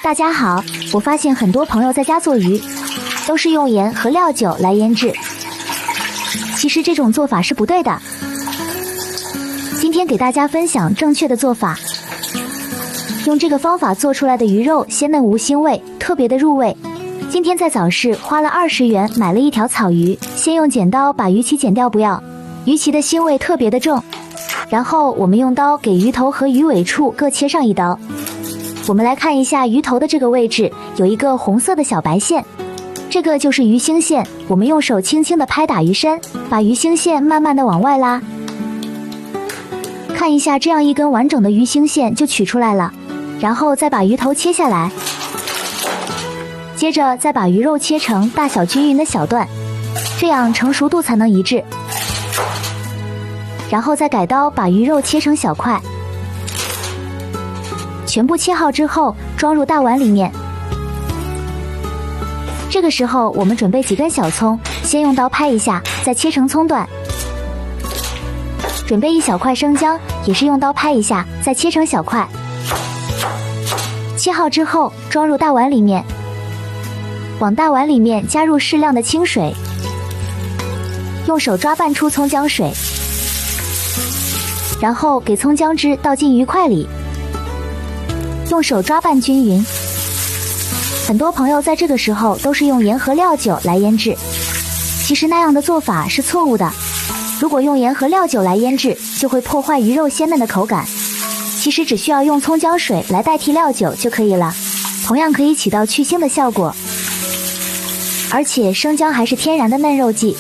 大家好，我发现很多朋友在家做鱼，都是用盐和料酒来腌制。其实这种做法是不对的。今天给大家分享正确的做法。用这个方法做出来的鱼肉鲜嫩无腥味，特别的入味。今天在早市花了20元买了一条草鱼，先用剪刀把鱼鳍剪掉，不要，鱼鳍的腥味特别的重。然后我们用刀给鱼头和鱼尾处各切上一刀。我们来看一下鱼头的这个位置，有一个红色的小白线，这个就是鱼腥线。我们用手轻轻地拍打鱼身，把鱼腥线慢慢地往外拉。看一下，这样一根完整的鱼腥线就取出来了。然后再把鱼头切下来，接着再把鱼肉切成大小均匀的小段，这样成熟度才能一致。然后再改刀把鱼肉切成小块。全部切好之后，装入大碗里面。这个时候，我们准备几根小葱，先用刀拍一下，再切成葱段。准备一小块生姜，也是用刀拍一下，再切成小块。切好之后，装入大碗里面。往大碗里面加入适量的清水，用手抓拌出葱姜水，然后给葱姜汁倒进鱼块里。用手抓拌均匀。很多朋友在这个时候都是用盐和料酒来腌制，其实那样的做法是错误的。如果用盐和料酒来腌制，就会破坏鱼肉鲜嫩的口感。其实只需要用葱姜水来代替料酒就可以了，同样可以起到去腥的效果。而且生姜还是天然的嫩肉剂，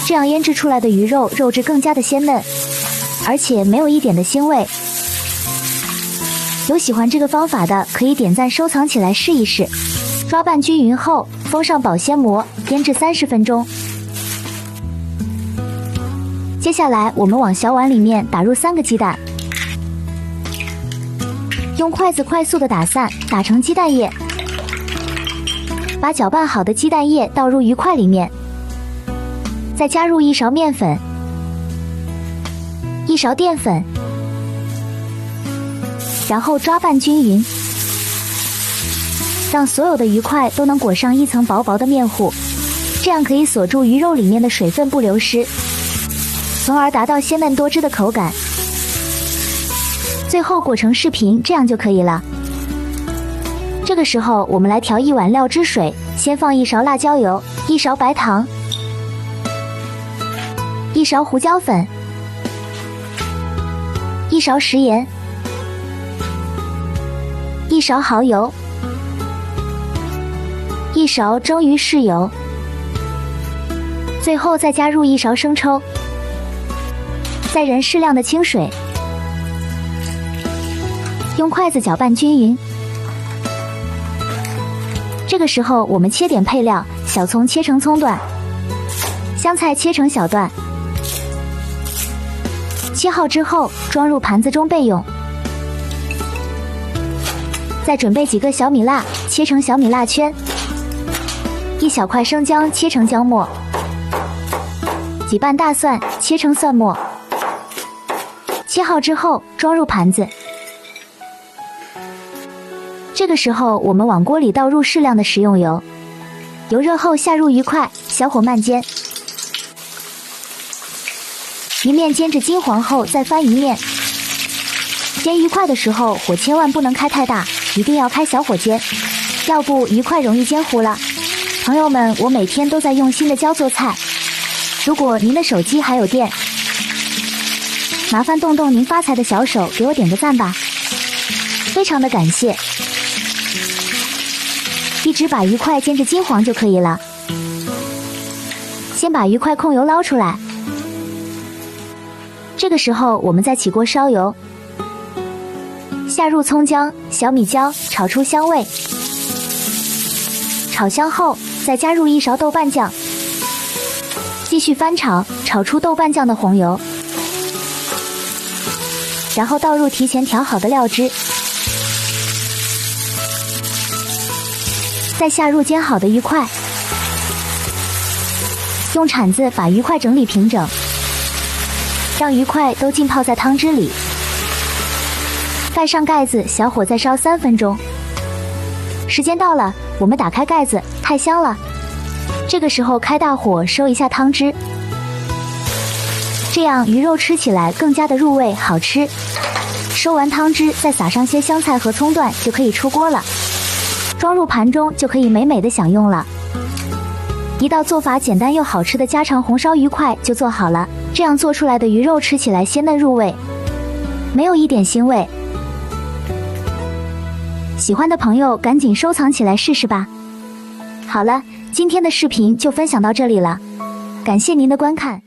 这样腌制出来的鱼肉肉质更加的鲜嫩，而且没有一点的腥味。有喜欢这个方法的，可以点赞收藏起来试一试。抓拌均匀后，封上保鲜膜，腌制30分钟。接下来，我们往小碗里面打入3个鸡蛋，用筷子快速的打散，打成鸡蛋液。把搅拌好的鸡蛋液倒入鱼块里面，再加入1勺面粉、1勺淀粉。然后抓拌均匀，让所有的鱼块都能裹上一层薄薄的面糊，这样可以锁住鱼肉里面的水分不流失，从而达到鲜嫩多汁的口感。最后裹成视频，这样就可以了。这个时候我们来调1碗料汁水，先放1勺辣椒油、1勺白糖、1勺胡椒粉、1勺食盐、1勺蚝油、1勺蒸鱼豉油，最后再加入1勺生抽，再燃适量的清水，用筷子搅拌均匀。这个时候我们切点配料，小葱切成葱段，香菜切成小段。切好之后装入盘子中备用。再准备几个小米辣，切成小米辣圈。1小块生姜切成姜末，几瓣大蒜切成蒜末。切好之后装入盘子。这个时候我们往锅里倒入适量的食用油，油热后下入鱼块，小火慢煎。一面煎至金黄后再翻一面。煎鱼块的时候火千万不能开太大，一定要开小火煎，要不鱼块容易煎糊了。朋友们，我每天都在用心的教做菜，如果您的手机还有电，麻烦动动您发财的小手，给我点个赞吧，非常的感谢。一直把鱼块煎至金黄就可以了。先把鱼块控油捞出来，这个时候我们再起锅烧油，下入葱姜、小米椒，炒出香味。炒香后，再加入1勺豆瓣酱，继续翻炒，炒出豆瓣酱的红油。然后倒入提前调好的料汁，再下入煎好的鱼块，用铲子把鱼块整理平整，让鱼块都浸泡在汤汁里。盖上盖子，小火再烧3分钟。时间到了，我们打开盖子，太香了。这个时候开大火收一下汤汁，这样鱼肉吃起来更加的入味好吃。收完汤汁，再撒上些香菜和葱段，就可以出锅了。装入盘中就可以美美的享用了。一道做法简单又好吃的家常红烧鱼块就做好了，这样做出来的鱼肉吃起来鲜嫩入味，没有一点腥味。喜欢的朋友赶紧收藏起来试试吧。好了，今天的视频就分享到这里了，感谢您的观看。